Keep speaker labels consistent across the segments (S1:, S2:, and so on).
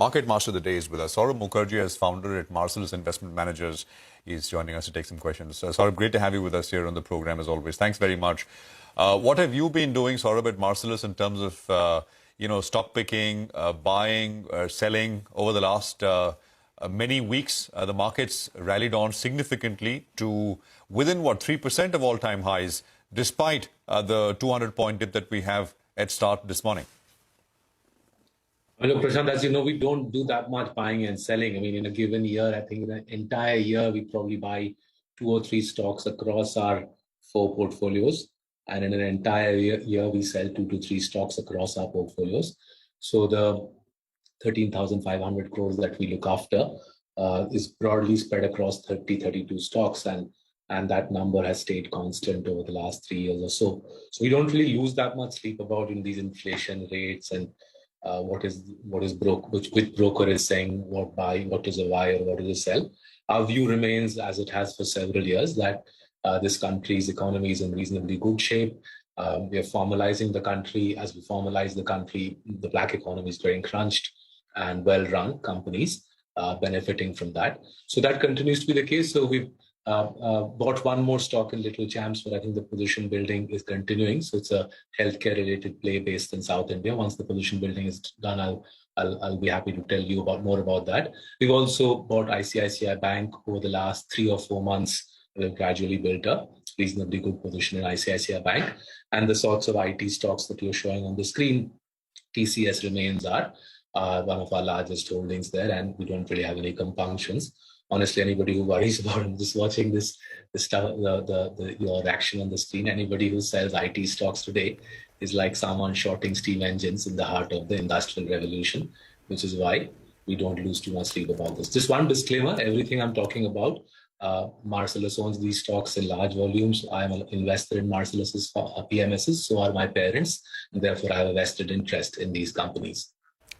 S1: Market Master of the Day is with us. Saurabh Mukherjea is founder at Marcellus Investment Managers. He's joining us to take some questions. Saurabh, great to have you with us here on the program as always. Thanks very much. What have you been doing, Saurabh, at Marcellus in terms of stock picking, buying, selling over the last many weeks? The markets rallied on significantly to within 3% of all-time highs, despite the 200-point dip that we have at start this morning.
S2: Look, Prashant, as you know, we don't do that much buying and selling. I mean, in a given year, I think in an entire year, we probably buy 2 or 3 stocks across our 4 portfolios. And in an entire year, we sell 2 to 3 stocks across our portfolios. So the 13,500 crores that we look after is broadly spread across 32 stocks. And that number has stayed constant over the last 3 years or so. So we don't really lose that much sleep about in these inflation rates and which broker is saying what buy, what is a buy or what is a sell. Our view remains, as it has for several years, that this country's economy is in reasonably good shape. We are formalizing the country. As we formalize the country, the black economy is getting crunched and well-run companies benefiting from that. So that continues to be the case. So we've bought one more stock in Little Champs, but I think the position building is continuing. So it's a healthcare related play based in South India. Once the position building is done, I'll be happy to tell you more about that. We've also bought ICICI Bank over the last 3 or 4 months. We've gradually built a reasonably good position in ICICI Bank. And the sorts of IT stocks that you're showing on the screen, TCS remains our one of our largest holdings there, and we don't really have any compunctions. Honestly, anybody who worries about just watching this stuff, your action on the screen, anybody who sells IT stocks today is like someone shorting steam engines in the heart of the industrial revolution, which is why we don't lose too much sleep about this. Just one disclaimer, everything I'm talking about, Marcellus owns these stocks in large volumes. I am an investor in Marcellus's PMSs, so are my parents, and therefore I have a vested interest in these companies.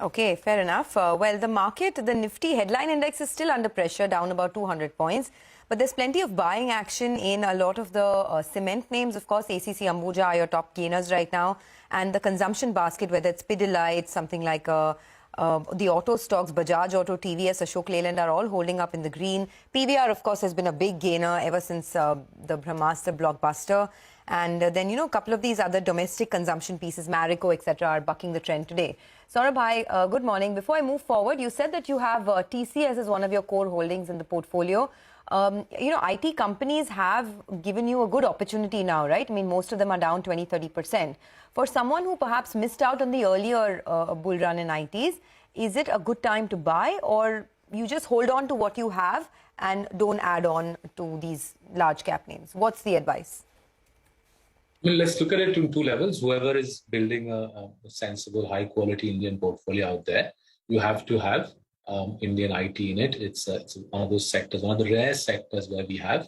S3: Okay, fair enough. Well, the market, the Nifty headline index is still under pressure, down about 200 points. But there's plenty of buying action in a lot of the cement names. Of course, ACC, Ambuja are your top gainers right now. And the consumption basket, whether it's Pidilite, something like the auto stocks, Bajaj Auto, TVS, Ashok Leyland are all holding up in the green. PVR, of course, has been a big gainer ever since the Brahmastra blockbuster. And then, a couple of these other domestic consumption pieces, Marico, etc., are bucking the trend today. Saurabh, hi, good morning. Before I move forward, you said that you have TCS as one of your core holdings in the portfolio. IT companies have given you a good opportunity now, right? I mean, most of them are down 20-30%. For someone who perhaps missed out on the earlier bull run in ITs, is it a good time to buy, or you just hold on to what you have and don't add on to these large cap names? What's the advice?
S2: Well, let's look at it in 2 levels. Whoever is building a sensible, high-quality Indian portfolio out there, you have to have Indian IT in it. It's one of those sectors, one of the rare sectors where we have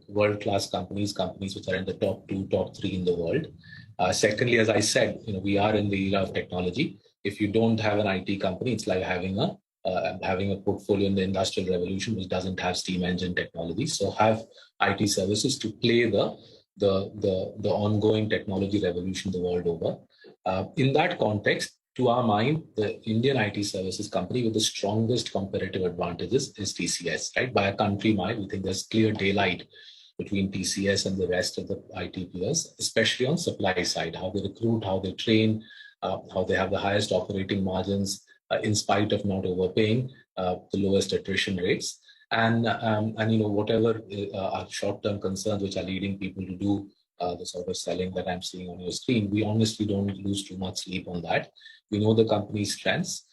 S2: world-class companies which are in the top 2, top 3 in the world. Secondly, as I said, we are in the era of technology. If you don't have an IT company, it's like having a portfolio in the industrial revolution which doesn't have steam engine technology. So have IT services to play the ongoing technology revolution the world over. In that context, to our mind, the Indian IT services company with the strongest competitive advantages is TCS, right? By a country mile, we think there's clear daylight between TCS and the rest of the IT peers, especially on supply side, how they recruit, how they train, how they have the highest operating margins in spite of not overpaying, the lowest attrition rates. And whatever are short-term concerns which are leading people to do the sort of selling that I'm seeing on your screen, we honestly don't lose too much sleep on that. We know the company's strengths.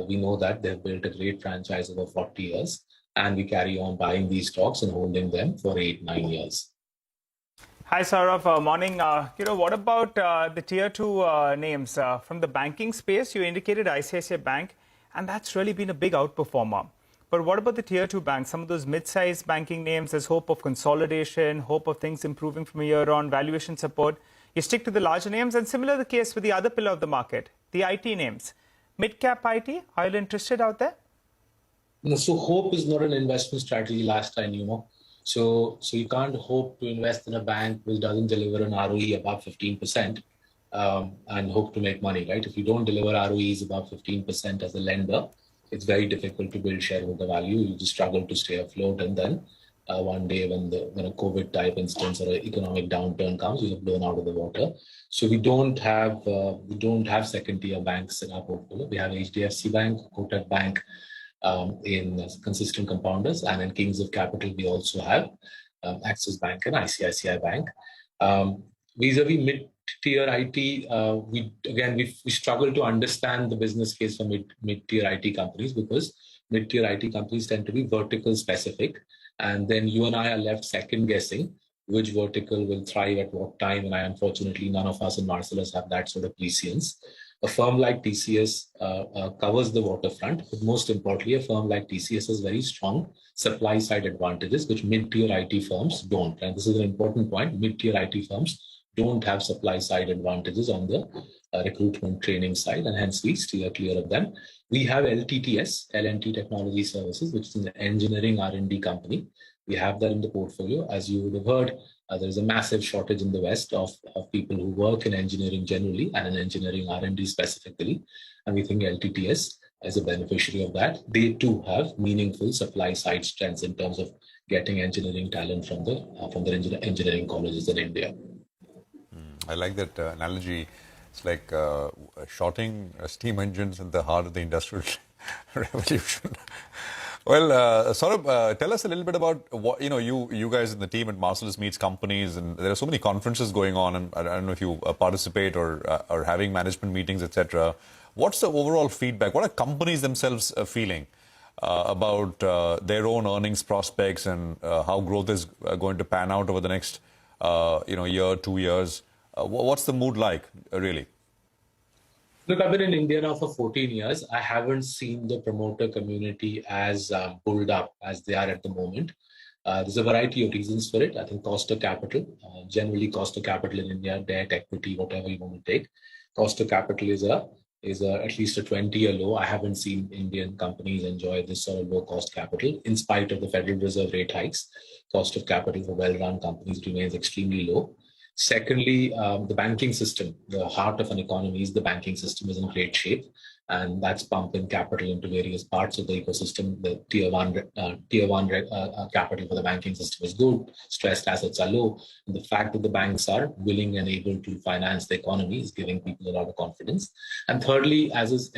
S2: We know that they've built a great franchise over 40 years, and we carry on buying these stocks and holding them for 8-9 years.
S4: Hi, Saurabh. Morning. What about the tier 2 names from the banking space? You indicated ICICI Bank, and that's really been a big outperformer. But what about the tier 2 banks, some of those mid-sized banking names? There's hope of consolidation, hope of things improving from a year on, valuation support. You stick to the larger names, and similar the case with the other pillar of the market, the IT names. Mid-cap IT, are you interested out there?
S2: No, so hope is not an investment strategy last time, So you can't hope to invest in a bank which doesn't deliver an ROE above 15%. and hope to make money, right? If you don't deliver ROEs above 15% as a lender, it's very difficult to build shareholder value. You just struggle to stay afloat, and then one day when a COVID type instance or an economic downturn comes, you're blown out of the water. So we don't have second tier banks in our portfolio. We have HDFC Bank, Kotak Bank in consistent compounders, and in Kings of Capital we also have Axis Bank and ICICI Bank. Vis-a-vis mid-tier IT, we struggle to understand the business case for mid-tier IT companies, because mid-tier IT companies tend to be vertical specific, and then you and I are left second guessing which vertical will thrive at what time. And unfortunately, none of us in Marcellus have that sort of prescience. A firm like TCS covers the waterfront, but most importantly, a firm like TCS has very strong supply side advantages, which mid-tier IT firms don't. And this is an important point. Mid-tier IT firms don't have supply side advantages on the recruitment training side, and hence we steer clear of them. We have LTTS, L&T Technology Services, which is an engineering R&D company. We have that in the portfolio. As you would have heard, there is a massive shortage in the West of people who work in engineering generally and in engineering R&D specifically. And we think LTTS is a beneficiary of that. They too have meaningful supply side strengths in terms of getting engineering talent from the engineering colleges in India.
S1: I like that analogy. It's like shorting steam engines in the heart of the industrial revolution. Well, Saurabh, tell us a little bit about what you guys in the team at Marcellus meets companies, and there are so many conferences going on, and I don't know if you participate or having management meetings, etc. What's the overall feedback? What are companies themselves feeling about their own earnings prospects and how growth is going to pan out over the next year, 2 years? What's the mood like, really?
S2: Look, I've been in India now for 14 years. I haven't seen the promoter community as pulled up as they are at the moment. There's a variety of reasons for it. I think cost of capital, generally cost of capital in India, debt, equity, whatever you want to take. Cost of capital is at least a 20-year low. I haven't seen Indian companies enjoy this sort of low cost capital in spite of the Federal Reserve rate hikes. Cost of capital for well-run companies remains extremely low. Secondly, the banking system, the heart of an economy is the banking system, is in great shape, and that's pumping capital into various parts of the ecosystem. The tier one capital for the banking system is good. Stressed assets are low. And the fact that the banks are willing and able to finance the economy is giving people a lot of confidence. And thirdly, as is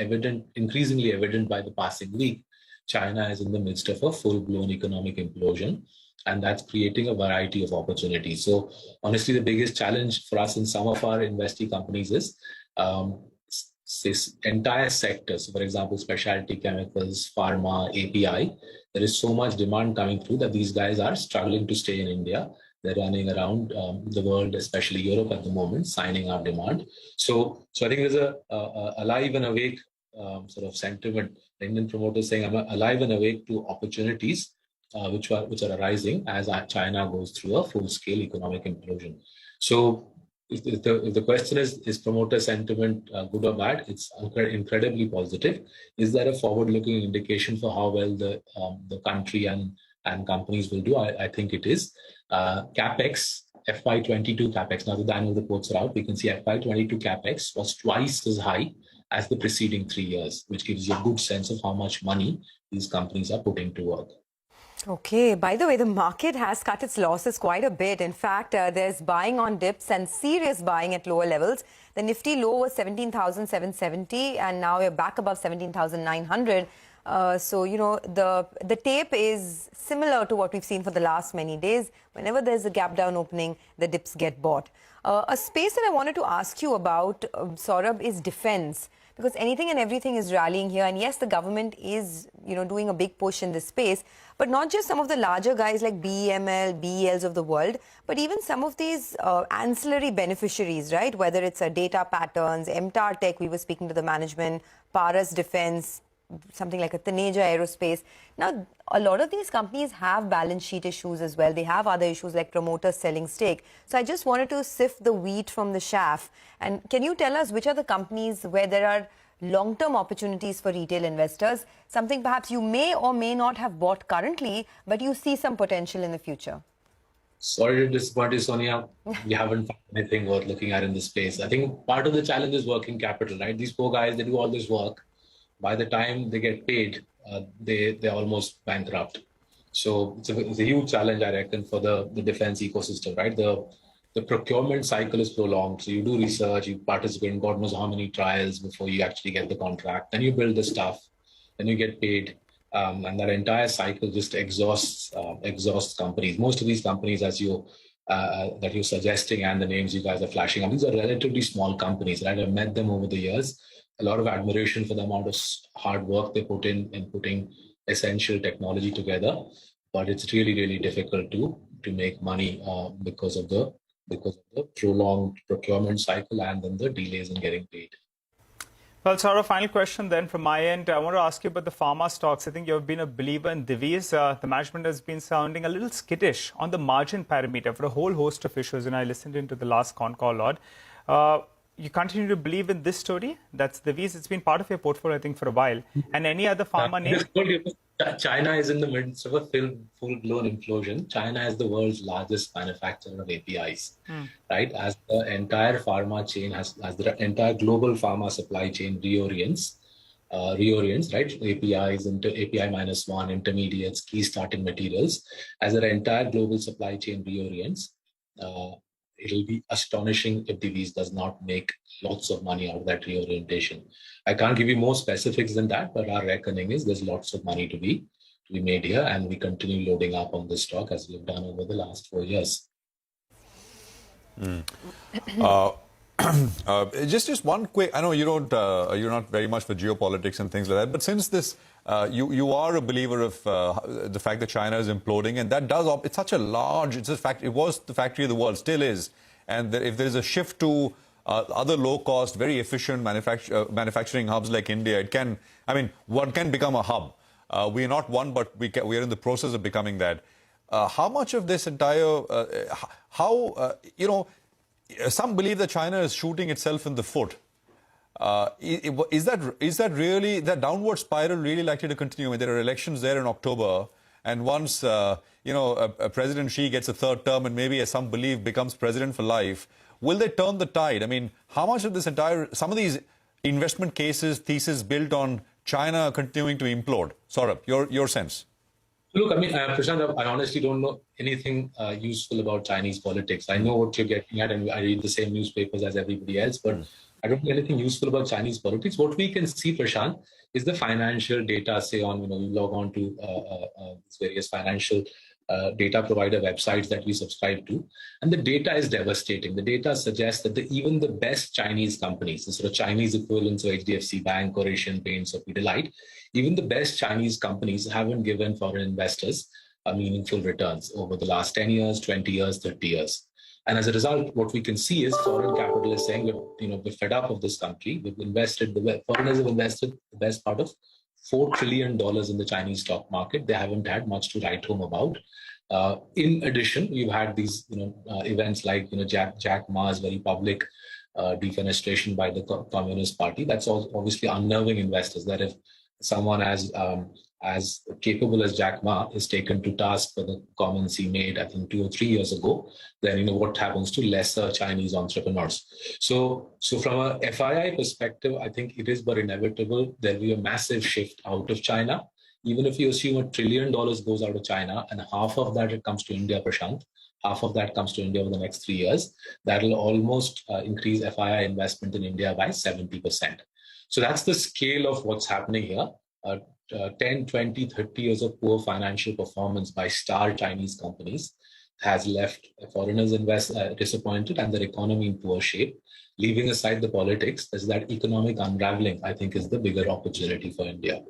S2: increasingly evident by the passing week, China is in the midst of a full-blown economic implosion, and that's creating a variety of opportunities. So honestly, the biggest challenge for us in some of our investee companies is this entire sector. So for example, specialty chemicals, pharma, API, there is so much demand coming through that these guys are struggling to stay in India. They're running around the world, especially Europe at the moment, signing up demand. So I think there's a alive and awake sort of sentiment. The Indian promoters saying, I'm alive and awake to opportunities which are arising as China goes through a full-scale economic implosion. So if the question is promoter sentiment good or bad, it's incredibly positive. Is there a forward-looking indication for how well the country and companies will do? I think it is. CapEx, FY22 CapEx, now that the annual reports are out, we can see FY22 CapEx was twice as high as the preceding 3 years, which gives you a good sense of how much money these companies are putting to work.
S3: Okay, by the way, the market has cut its losses quite a bit. In fact, there's buying on dips and serious buying at lower levels. The Nifty low was 17,770 and now we're back above 17,900. So, the tape is similar to what we've seen for the last many days. Whenever there's a gap down opening, the dips get bought. A space that I wanted to ask you about, Saurabh, is defense. Because anything and everything is rallying here. And yes, the government is, doing a big push in this space. But not just some of the larger guys like BEML, BELs of the world, but even some of these ancillary beneficiaries, right? Whether it's data patterns, MTAR Tech, we were speaking to the management, Paras Defense, something like a Taneja Aerospace. Now, a lot of these companies have balance sheet issues as well. They have other issues like promoters selling stake. So I just wanted to sift the wheat from the chaff. And can you tell us which are the companies where there are long-term opportunities for retail investors, something perhaps you may or may not have bought currently, but you see some potential in the future?
S2: Sorry to disappoint you, Sonia. We haven't found anything worth looking at in this space. I think part of the challenge is working capital, right? These poor guys, they do all this work. By the time they get paid, they're almost bankrupt. So it's a huge challenge, I reckon, for the defense ecosystem, right? The procurement cycle is prolonged. So you do research, you participate in God knows how many trials before you actually get the contract. Then you build the stuff, then you get paid. And that entire cycle just exhausts companies. Most of these companies, as you that you're suggesting, and the names you guys are flashing up, these are relatively small companies, right? I've met them over the years. A lot of admiration for the amount of hard work they put in putting essential technology together, but it's really, really difficult to make money because of the prolonged procurement cycle and then the delays in getting paid.
S4: Well, Saurabh, final question then from my end. I want to ask you about the pharma stocks. I think you've been a believer in Divi's. The management has been sounding a little skittish on the margin parameter for a whole host of issues, and I listened into the last con call lot. You continue to believe in this story? That's Divi's. It's been part of your portfolio, I think, for a while. And any other pharma name?
S2: China is in the midst of a full-blown implosion. China is the world's largest manufacturer of APIs, right? As the entire pharma chain, as the entire global pharma supply chain reorients, right? APIs into API -1, intermediates, key starting materials. As the entire global supply chain reorients, it'll be astonishing if Divi's does not make lots of money out of that reorientation. I can't give you more specifics than that, but our reckoning is there's lots of money to be made here, and we continue loading up on this stock as we've done over the last 4 years.
S1: Just one quick. I know you don't. You're not very much for geopolitics and things like that. But since this, you are a believer of the fact that China is imploding, and that does. It's such a large. It's a fact. It was the factory of the world, still is. And if there is a shift to other low-cost, very efficient manufacturing hubs like India, it can. I mean, one can become a hub. We are not one, but we are in the process of becoming that. How much of this entire, some believe that China is shooting itself in the foot. Is that really, that downward spiral really likely to continue? I mean, there are elections there in October, and once President Xi gets a third term and maybe, as some believe, becomes president for life, will they turn the tide? I mean, how much of this some of these investment thesis built on China continuing to implode? Saurabh, your sense?
S2: Look, I mean, Prashant, I honestly don't know anything useful about Chinese politics. I know what you're getting at, and I read the same newspapers as everybody else, but I don't know anything useful about Chinese politics. What we can see, Prashant, is the financial data, say on, you log on to various financial data provider websites that we subscribe to, and the data is devastating. The data suggests that even the best Chinese companies, the sort of Chinese equivalents of HDFC Bank or Asian Paints or Pidilite, even the best Chinese companies haven't given foreign investors meaningful returns over the last 10 years, 20 years, 30 years. And as a result, what we can see is foreign capital is saying, we're fed up of this country. Foreigners have invested the best part of $4 trillion in the Chinese stock market. They haven't had much to write home about. In addition, we've had these events like Jack Ma's very public defenestration by the Communist Party. That's obviously unnerving investors. That if someone as capable as Jack Ma is taken to task for the comments he made, I think 2 or 3 years ago, then what happens to lesser Chinese entrepreneurs? So from a FII perspective, I think it is but inevitable there'll be a massive shift out of China. Even if you assume $1 trillion goes out of China and half of that comes to India, Prashant, half of that comes to India over the next 3 years, that will almost increase FII investment in India by 70%. So that's the scale of what's happening here. 10, 20, 30 years of poor financial performance by star Chinese companies has left foreigners disappointed and their economy in poor shape. Leaving aside the politics, there's that economic unraveling, I think, is the bigger opportunity for India.